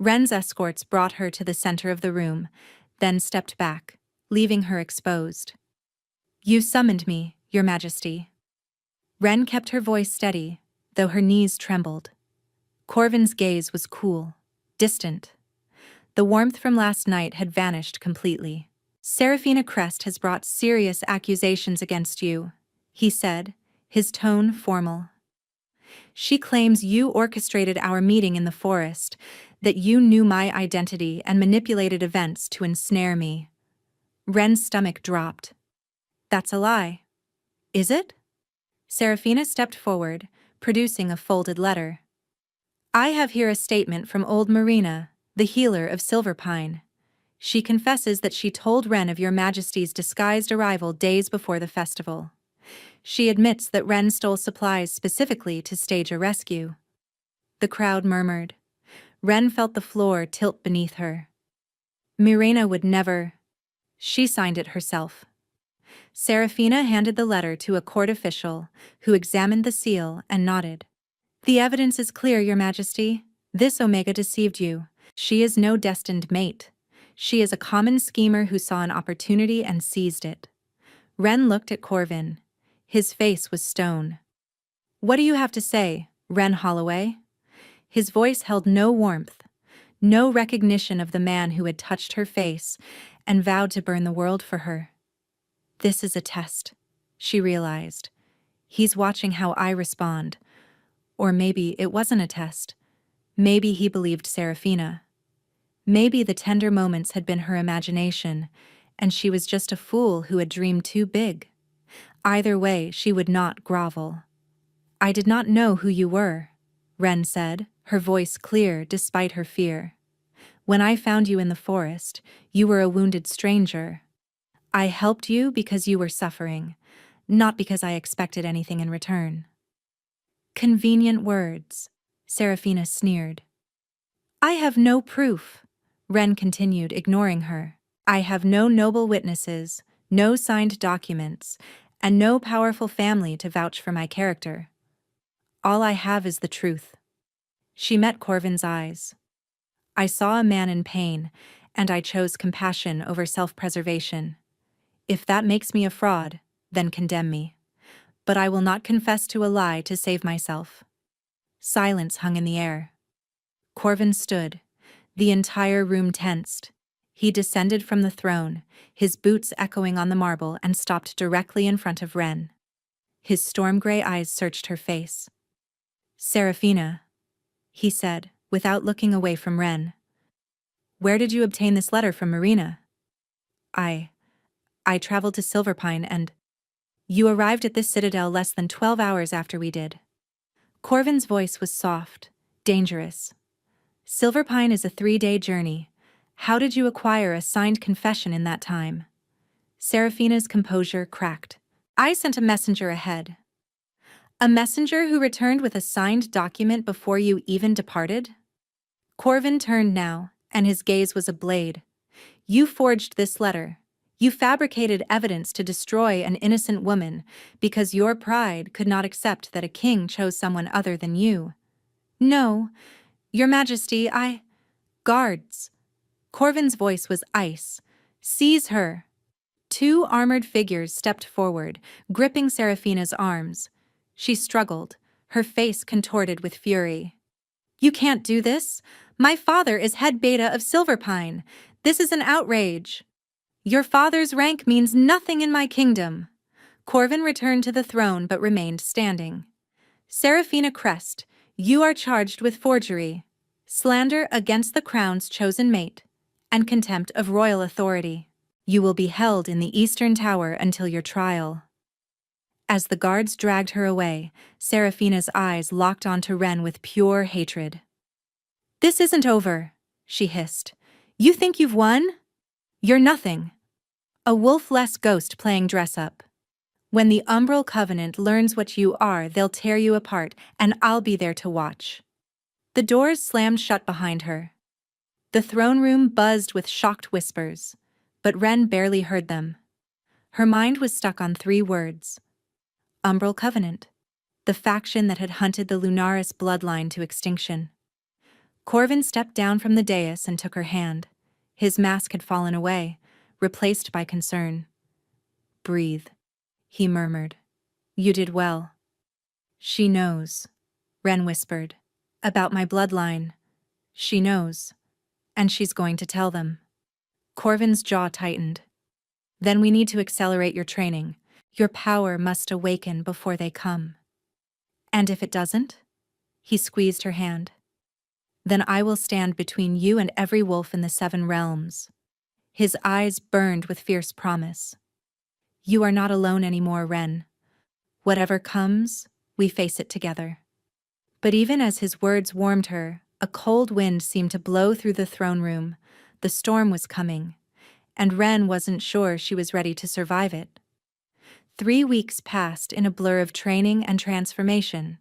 Ren's escorts brought her to the center of the room, then stepped back, leaving her exposed. You summoned me, Your Majesty. Ren kept her voice steady, though her knees trembled. Corvin's gaze was cool, distant. The warmth from last night had vanished completely. Seraphina Crest has brought serious accusations against you, he said, his tone formal. She claims you orchestrated our meeting in the forest, that you knew my identity and manipulated events to ensnare me. Ren's stomach dropped. That's a lie. Is it? Seraphina stepped forward, producing a folded letter. I have here a statement from old Marina, the healer of Silverpine. She confesses that she told Ren of Your Majesty's disguised arrival days before the festival. She admits that Ren stole supplies specifically to stage a rescue. The crowd murmured. Ren felt the floor tilt beneath her. Mirena would never. She signed it herself. Seraphina handed the letter to a court official, who examined the seal and nodded. The evidence is clear, Your Majesty. This Omega deceived you. She is no destined mate. She is a common schemer who saw an opportunity and seized it. Ren looked at Corvin. His face was stone. What do you have to say, Ren Holloway? His voice held no warmth, no recognition of the man who had touched her face and vowed to burn the world for her. This is a test, she realized. He's watching how I respond. Or maybe it wasn't a test. Maybe he believed Seraphina. Maybe the tender moments had been her imagination, and she was just a fool who had dreamed too big. Either way, she would not grovel. "I did not know who you were," Wren said, her voice clear despite her fear. "When I found you in the forest, you were a wounded stranger. I helped you because you were suffering, not because I expected anything in return." "Convenient words," Seraphina sneered. "I have no proof," Wren continued, ignoring her. "I have no noble witnesses, no signed documents, and no powerful family to vouch for my character. All I have is the truth." She met Corvin's eyes. "I saw a man in pain, and I chose compassion over self-preservation. If that makes me a fraud, then condemn me. But I will not confess to a lie to save myself." Silence hung in the air. Corvin stood. The entire room tensed. He descended from the throne, his boots echoing on the marble, and stopped directly in front of Wren. His storm-gray eyes searched her face. "Seraphina," he said, without looking away from Wren. "Where did you obtain this letter from Marina?" I traveled to Silverpine and—" "You arrived at this citadel less than 12 hours after we did." Corvin's voice was soft, dangerous. "Silverpine is a 3-day journey. How did you acquire a signed confession in that time?" Seraphina's composure cracked. "I sent a messenger ahead." "A messenger who returned with a signed document before you even departed?" Corvin turned now, and his gaze was a blade. "You forged this letter. You fabricated evidence to destroy an innocent woman because your pride could not accept that a king chose someone other than you." "No, Your Majesty, Guards." Corvin's voice was ice. "Seize her." 2 armored figures stepped forward, gripping Seraphina's arms. She struggled, her face contorted with fury. "You can't do this. My father is head beta of Silverpine. This is an outrage." "Your father's rank means nothing in my kingdom." Corvin returned to the throne but remained standing. "Seraphina Crest, you are charged with forgery, slander against the crown's chosen mate, and contempt of royal authority. You will be held in the Eastern Tower until your trial." As the guards dragged her away, Seraphina's eyes locked onto Wren with pure hatred. "This isn't over," she hissed. "You think you've won? You're nothing. A wolf-less ghost playing dress-up. When the Umbral Covenant learns what you are, they'll tear you apart, and I'll be there to watch." The doors slammed shut behind her. The throne room buzzed with shocked whispers, but Wren barely heard them. Her mind was stuck on 3 words. Umbral Covenant, the faction that had hunted the Lunaris bloodline to extinction. Corvin stepped down from the dais and took her hand. His mask had fallen away, replaced by concern. "Breathe," he murmured. "You did well." "She knows," Wren whispered. "About my bloodline. She knows. And she's going to tell them." Corvin's jaw tightened. "Then we need to accelerate your training. Your power must awaken before they come." "And if it doesn't?" He squeezed her hand. "Then I will stand between you and every wolf in the 7 realms." His eyes burned with fierce promise. "You are not alone anymore, Wren. Whatever comes, we face it together." But even as his words warmed her, a cold wind seemed to blow through the throne room. The storm was coming, and Wren wasn't sure she was ready to survive it. 3 weeks passed in a blur of training and transformation.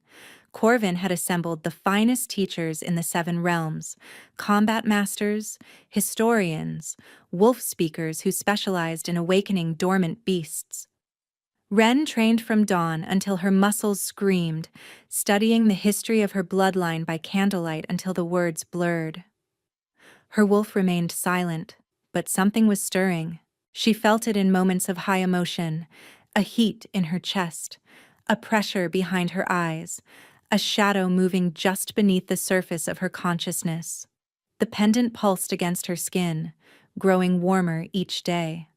Corvin had assembled the finest teachers in the 7 realms, combat masters, historians, wolf speakers who specialized in awakening dormant beasts. Wren trained from dawn until her muscles screamed, studying the history of her bloodline by candlelight until the words blurred. Her wolf remained silent, but something was stirring. She felt it in moments of high emotion, a heat in her chest, a pressure behind her eyes, a shadow moving just beneath the surface of her consciousness. The pendant pulsed against her skin, growing warmer each day.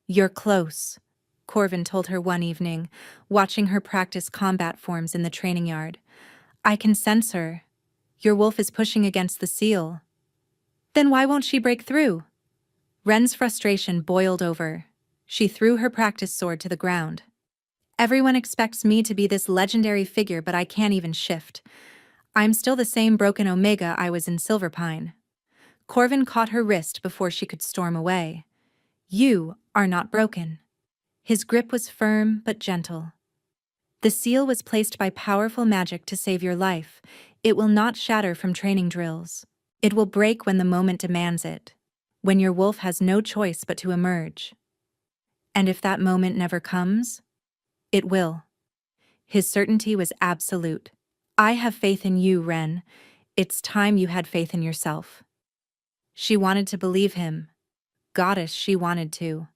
"You're close," Corvin told her one evening, watching her practice combat forms in the training yard. "I can sense her. Your wolf is pushing against the seal. Then why won't she break through? Ren's frustration boiled over. She threw her practice sword to the ground. Everyone expects me to be this legendary figure, but I can't even shift. I'm still the same broken Omega I was in Silverpine. Corvin caught her wrist before she could storm away. You are not broken. His grip was firm but gentle. The seal was placed by powerful magic to save your life. It will not shatter from training drills. It will break when the moment demands it, when your wolf has no choice but to emerge. And if that moment never comes, it will. His certainty was absolute. I have faith in you, Ren. It's time you had faith in yourself. She wanted to believe him. Goddess, she wanted to.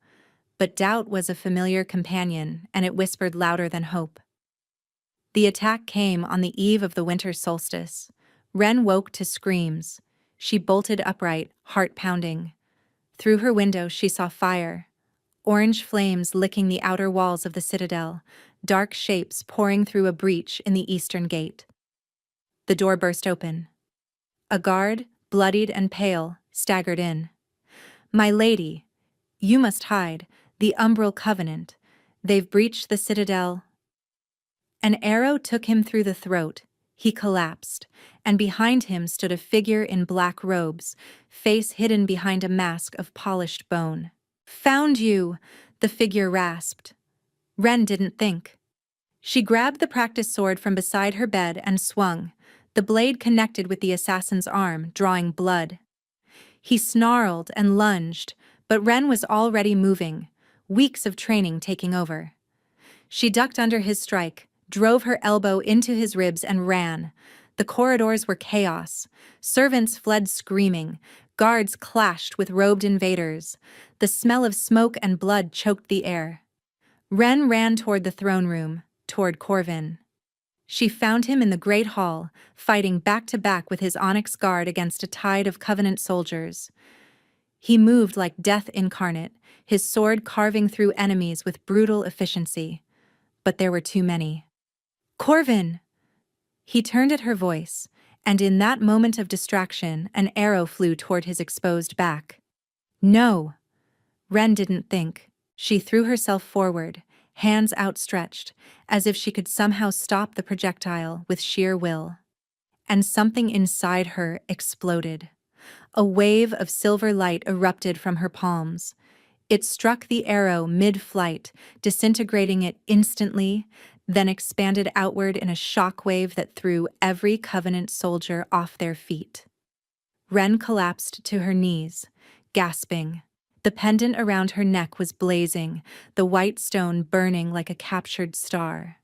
But doubt was a familiar companion, and it whispered louder than hope. The attack came on the eve of the winter solstice. Ren woke to screams. She bolted upright, heart pounding. Through her window she saw fire. Orange flames licking the outer walls of the citadel, dark shapes pouring through a breach in the eastern gate. The door burst open. A guard, bloodied and pale, staggered in. My lady, you must hide. The Umbral Covenant. They've breached the citadel. An arrow took him through the throat. He collapsed, and behind him stood a figure in black robes, face hidden behind a mask of polished bone. Found you, the figure rasped. Ren didn't think. She grabbed the practice sword from beside her bed and swung. The blade connected with the assassin's arm, drawing blood. He snarled and lunged, but Ren was already moving, weeks of training taking over. She ducked under his strike, drove her elbow into his ribs and ran. The corridors were chaos. Servants fled screaming. Guards clashed with robed invaders. The smell of smoke and blood choked the air. Ren ran toward the throne room, toward Corvin. She found him in the Great Hall, fighting back-to-back with his onyx guard against a tide of Covenant soldiers. He moved like death incarnate, his sword carving through enemies with brutal efficiency. But there were too many. Corvin! He turned at her voice, and in that moment of distraction, an arrow flew toward his exposed back. No! Ren didn't think. She threw herself forward, hands outstretched, as if she could somehow stop the projectile with sheer will. And something inside her exploded. A wave of silver light erupted from her palms. It struck the arrow mid-flight, disintegrating it instantly, then expanded outward in a shockwave that threw every Covenant soldier off their feet. Ren collapsed to her knees, gasping. The pendant around her neck was blazing, the white stone burning like a captured star.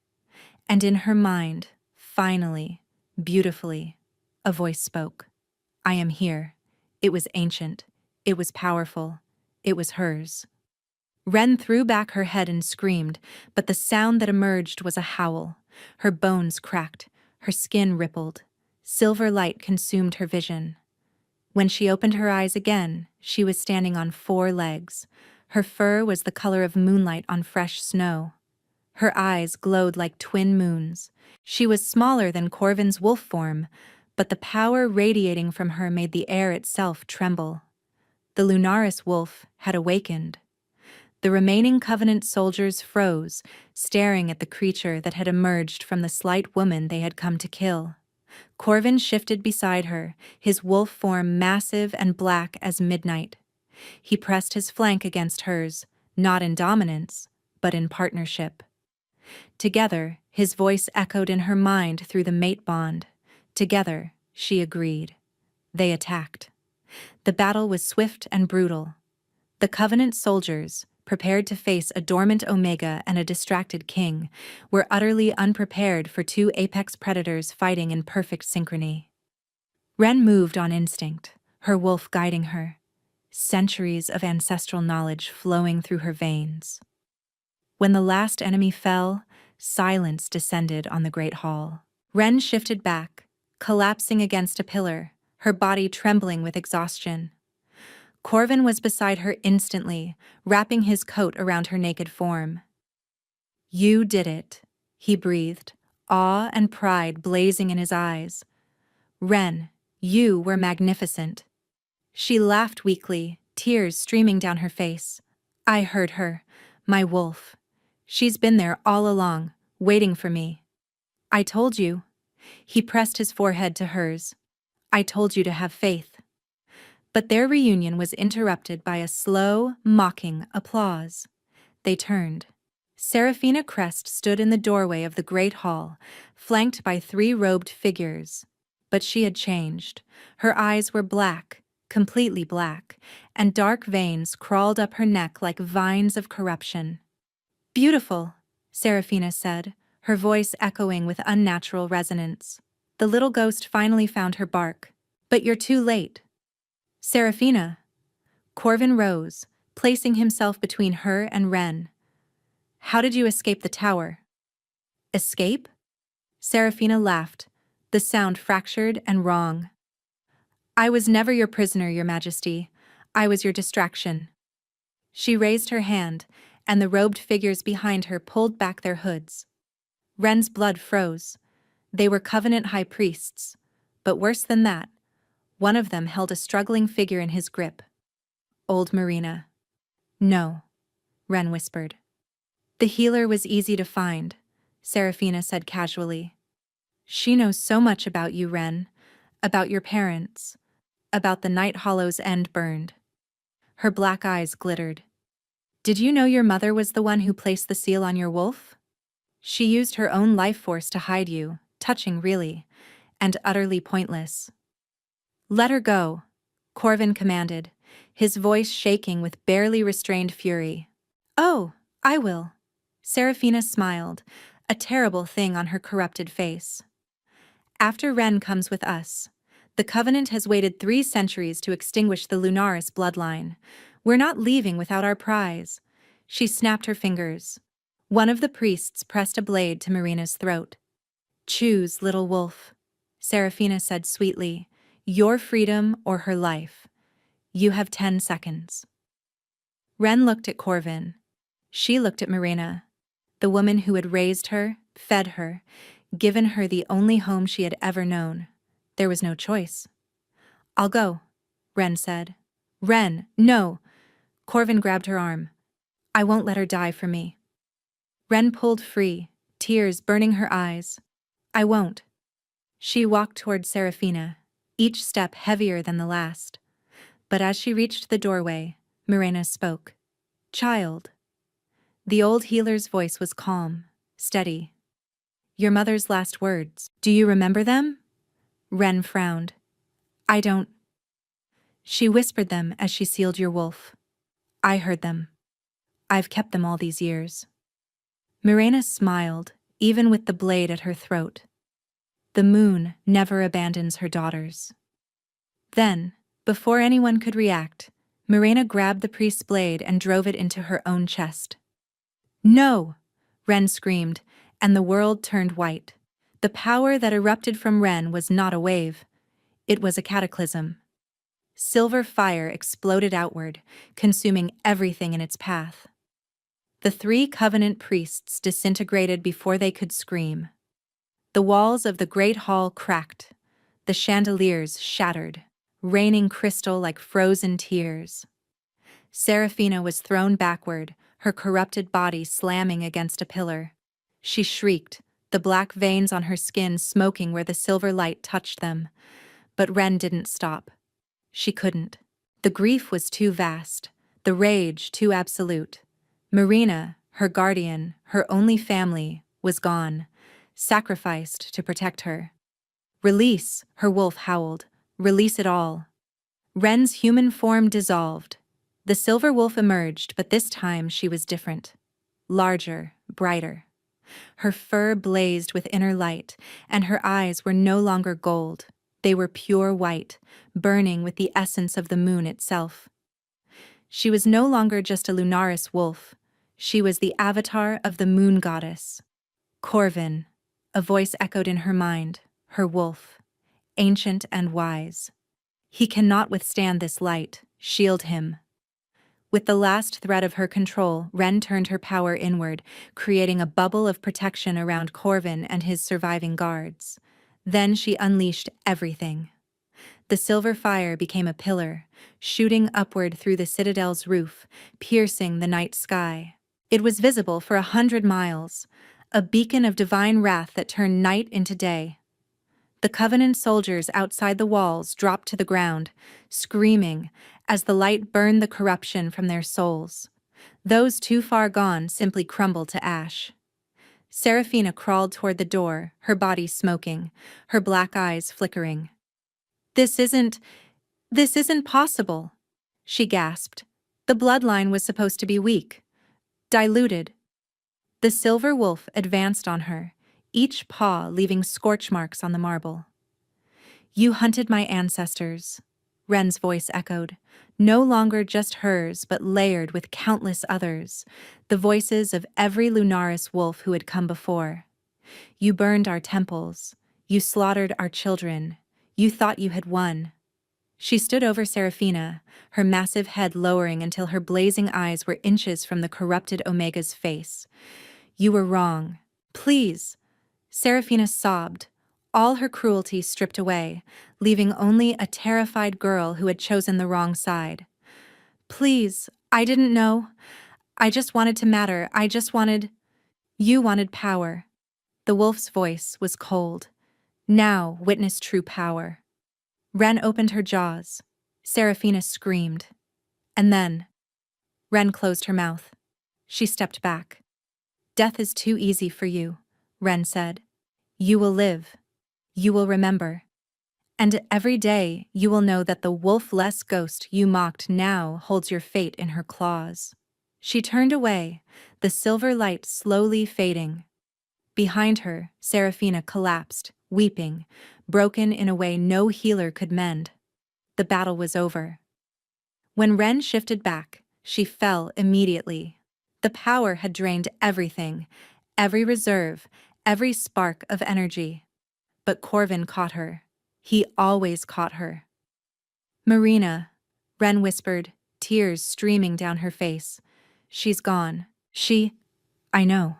And in her mind, finally, beautifully, a voice spoke. I am here. It was ancient. It was powerful. It was hers. Ren threw back her head and screamed, but the sound that emerged was a howl. Her bones cracked, her skin rippled. Silver light consumed her vision. When she opened her eyes again, she was standing on 4 legs. Her fur was the color of moonlight on fresh snow. Her eyes glowed like twin moons. She was smaller than Corvin's wolf form, but the power radiating from her made the air itself tremble. The Lunaris wolf had awakened. The remaining Covenant soldiers froze, staring at the creature that had emerged from the slight woman they had come to kill. Corvin shifted beside her, his wolf form massive and black as midnight. He pressed his flank against hers, not in dominance, but in partnership. Together, his voice echoed in her mind through the mate bond. Together, she agreed. They attacked. The battle was swift and brutal. The Covenant soldiers, prepared to face a dormant Omega and a distracted king, were utterly unprepared for 2 apex predators fighting in perfect synchrony. Ren moved on instinct, her wolf guiding her, centuries of ancestral knowledge flowing through her veins. When the last enemy fell, silence descended on the Great Hall. Ren shifted back, collapsing against a pillar, her body trembling with exhaustion. Corvin was beside her instantly, wrapping his coat around her naked form. You did it, he breathed, awe and pride blazing in his eyes. Ren, you were magnificent. She laughed weakly, tears streaming down her face. I heard her, my wolf. She's been there all along, waiting for me. I told you. He pressed his forehead to hers. I told you to have faith. But their reunion was interrupted by a slow, mocking applause. They turned. Seraphina Crest stood in the doorway of the great hall, flanked by 3 robed figures. But she had changed. Her eyes were black, completely black, and dark veins crawled up her neck like vines of corruption. Beautiful, Seraphina said, her voice echoing with unnatural resonance. The little ghost finally found her bark. But you're too late. Seraphina. Corvin rose, placing himself between her and Ren. How did you escape the tower? Escape? Seraphina laughed, the sound fractured and wrong. I was never your prisoner, Your Majesty. I was your distraction. She raised her hand, and the robed figures behind her pulled back their hoods. Ren's blood froze. They were Covenant high priests. But worse than that, one of them held a struggling figure in his grip. Old Marina. No, Ren whispered. The healer was easy to find, Seraphina said casually. She knows so much about you, Ren, about your parents, about the night Hollow's end burned. Her black eyes glittered. Did you know your mother was the one who placed the seal on your wolf? She used her own life force to hide you, touching really, and utterly pointless. Let her go, Corvin commanded, his voice shaking with barely restrained fury. Oh, I will. Seraphina smiled, a terrible thing on her corrupted face. After Ren comes with us. The Covenant has waited 3 centuries to extinguish the Lunaris bloodline. We're not leaving without our prize. She snapped her fingers. One of the priests pressed a blade to Marina's throat. Choose, little wolf, Seraphina said sweetly. Your freedom or her life. You have 10 seconds. Ren looked at Corvin. She looked at Marina, the woman who had raised her, fed her, given her the only home she had ever known. There was no choice. I'll go, Ren said. Ren, no! Corvin grabbed her arm. I won't let her die for me. Ren pulled free, tears burning her eyes. I won't. She walked toward Seraphina, each step heavier than the last. But as she reached the doorway, Marina spoke. Child. The old healer's voice was calm, steady. Your mother's last words. Do you remember them? Ren frowned. I don't. She whispered them as she sealed your wolf. I heard them. I've kept them all these years. Marina smiled, even with the blade at her throat. The moon never abandons her daughters. Then, before anyone could react, Marina grabbed the priest's blade and drove it into her own chest. No! Ren screamed, and the world turned white. The power that erupted from Ren was not a wave. It was a cataclysm. Silver fire exploded outward, consuming everything in its path. The 3 Covenant priests disintegrated before they could scream. The walls of the great hall cracked. The chandeliers shattered, raining crystal like frozen tears. Seraphina was thrown backward, her corrupted body slamming against a pillar. She shrieked, the black veins on her skin smoking where the silver light touched them. But Ren didn't stop. She couldn't. The grief was too vast, the rage too absolute. Marina, her guardian, her only family, was gone, sacrificed to protect her. Release, her wolf howled. Release it all. Ren's human form dissolved. The silver wolf emerged, but this time she was different. Larger, brighter. Her fur blazed with inner light, and her eyes were no longer gold. They were pure white, burning with the essence of the moon itself. She was no longer just a Lunaris wolf. She was the avatar of the moon goddess. Corvin, a voice echoed in her mind, her wolf, ancient and wise. He cannot withstand this light, shield him. With the last thread of her control, Ren turned her power inward, creating a bubble of protection around Corvin and his surviving guards. Then she unleashed everything. The silver fire became a pillar, shooting upward through the citadel's roof, piercing the night sky. It was visible for 100 miles, a beacon of divine wrath that turned night into day. The Covenant soldiers outside the walls dropped to the ground, screaming, as the light burned the corruption from their souls. Those too far gone simply crumbled to ash. Seraphina crawled toward the door, her body smoking, her black eyes flickering. This isn't possible," she gasped. The bloodline was supposed to be weak, diluted. The silver wolf advanced on her, each paw leaving scorch marks on the marble. "You hunted my ancestors," Ren's voice echoed, no longer just hers but layered with countless others, the voices of every Lunaris wolf who had come before. "You burned our temples, you slaughtered our children, you thought you had won." She stood over Seraphina, her massive head lowering until her blazing eyes were inches from the corrupted Omega's face. "You were wrong. Please." Seraphina sobbed, all her cruelty stripped away, leaving only a terrified girl who had chosen the wrong side. "Please, I didn't know. I just wanted to matter. You wanted power." The wolf's voice was cold. "Now witness true power." Ren opened her jaws. Seraphina screamed. And then, Ren closed her mouth. She stepped back. "Death is too easy for you," Ren said. "You will live. You will remember. And every day you will know that the wolf-less ghost you mocked now holds your fate in her claws." She turned away, the silver light slowly fading. Behind her, Seraphina collapsed, weeping, broken in a way no healer could mend. The battle was over. When Ren shifted back, she fell immediately. The power had drained everything, every reserve, every spark of energy. But Corvin caught her. He always caught her. "Marina," Ren whispered, tears streaming down her face. "She's gone. I know."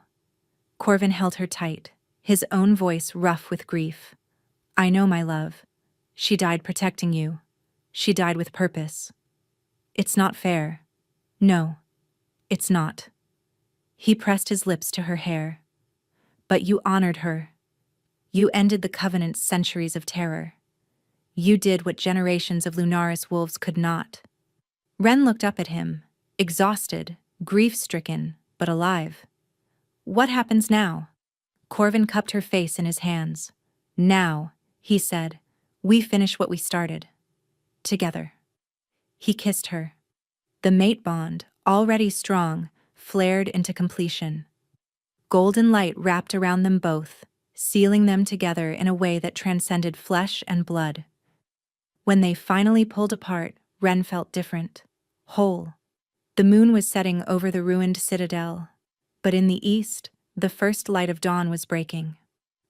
Corvin held her tight, his own voice rough with grief. "I know, my love. She died protecting you. She died with purpose. It's not fair. No, it's not." He pressed his lips to her hair. "But you honored her. You ended the Covenant's centuries of terror. You did what generations of Lunaris wolves could not." Ren looked up at him, exhausted, grief-stricken, but alive. "What happens now?" Corvin cupped her face in his hands. "Now," he said, "we finish what we started. Together." He kissed her. The mate bond, already strong, flared into completion. Golden light wrapped around them both, sealing them together in a way that transcended flesh and blood. When they finally pulled apart, Ren felt different, whole. The moon was setting over the ruined citadel, but in the east, the first light of dawn was breaking.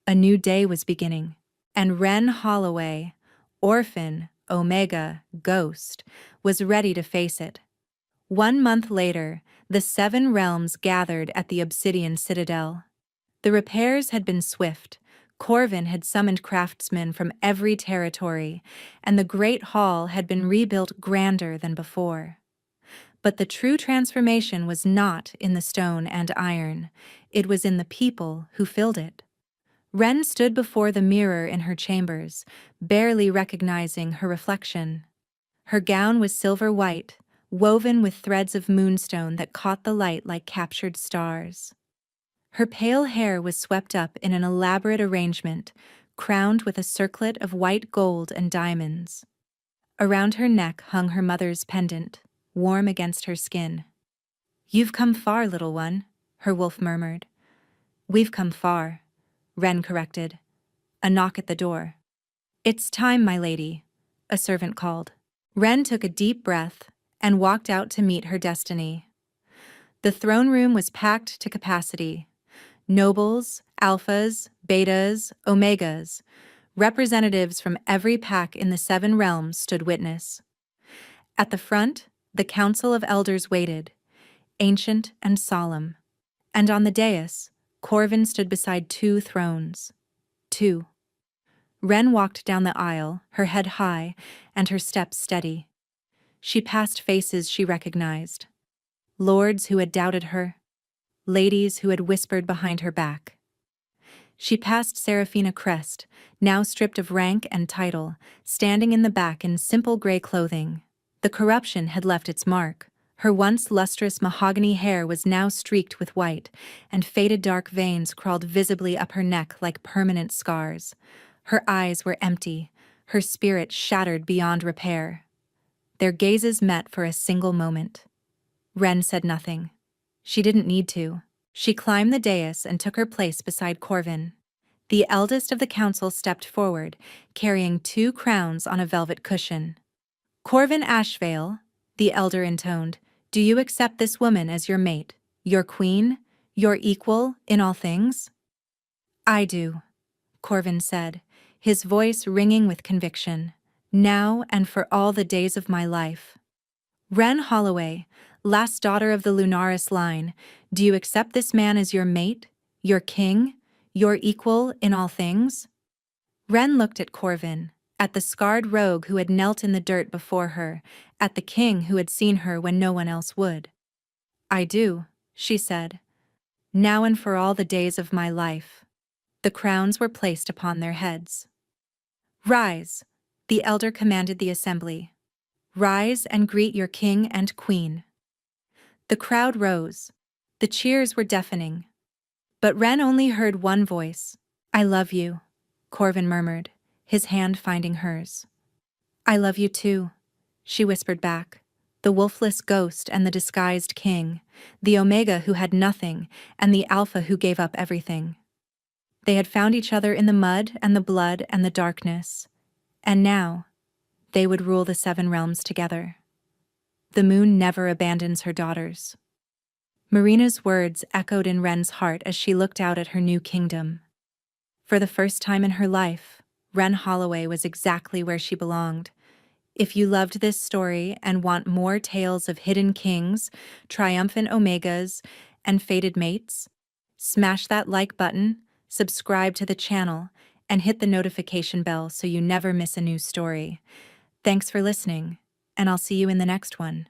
A new day was beginning, and Ren Holloway, orphan, Omega, ghost, was ready to face it. 1 month later, the 7 realms gathered at the Obsidian Citadel. The repairs had been swift. Corvin had summoned craftsmen from every territory, and the Great Hall had been rebuilt grander than before. But the true transformation was not in the stone and iron. It was in the people who filled it. Ren stood before the mirror in her chambers, barely recognizing her reflection. Her gown was silver white, woven with threads of moonstone that caught the light like captured stars. Her pale hair was swept up in an elaborate arrangement, crowned with a circlet of white gold and diamonds. Around her neck hung her mother's pendant, warm against her skin. "You've come far, little one," her wolf murmured. "We've come far," Ren corrected. A knock at the door. "It's time, my lady," a servant called. Ren took a deep breath and walked out to meet her destiny. The throne room was packed to capacity. Nobles, alphas, betas, omegas, representatives from every pack in the 7 realms stood witness. At the front, the Council of Elders waited, ancient and solemn. And on the dais, Corvin stood beside 2 thrones. 2. Ren walked down the aisle, her head high and her steps steady. She passed faces she recognized. Lords who had doubted her. Ladies who had whispered behind her back. She passed Seraphina Crest, now stripped of rank and title, standing in the back in simple gray clothing. The corruption had left its mark. Her once lustrous mahogany hair was now streaked with white, and faded dark veins crawled visibly up her neck like permanent scars. Her eyes were empty, her spirit shattered beyond repair. Their gazes met for a single moment. Ren said nothing. She didn't need to. She climbed the dais and took her place beside Corvin. The eldest of the council stepped forward, carrying 2 crowns on a velvet cushion. "Corvin Ashvale," the elder intoned, "do you accept this woman as your mate, your queen, your equal in all things?" "I do," Corvin said, his voice ringing with conviction. "Now and for all the days of my life." "Ren Holloway, last daughter of the Lunaris line, do you accept this man as your mate, your king, your equal in all things?" Ren looked at Corvin, at the scarred rogue who had knelt in the dirt before her, at the king who had seen her when no one else would. "I do," she said. "Now and for all the days of my life." The crowns were placed upon their heads. "Rise," the elder commanded the assembly. "Rise and greet your king and queen." The crowd rose. The cheers were deafening. But Ren only heard one voice. "I love you," Corvin murmured, his hand finding hers. "I love you too," she whispered back. The wolfless ghost and the disguised king, the Omega who had nothing and the Alpha who gave up everything. They had found each other in the mud and the blood and the darkness, and now they would rule the 7 realms together. The moon never abandons her daughters. Marina's words echoed in Ren's heart as she looked out at her new kingdom. For the first time in her life, Ren Holloway was exactly where she belonged. If you loved this story and want more tales of hidden kings, triumphant omegas, and fated mates, smash that like button, subscribe to the channel, and hit the notification bell so you never miss a new story. Thanks for listening, and I'll see you in the next one.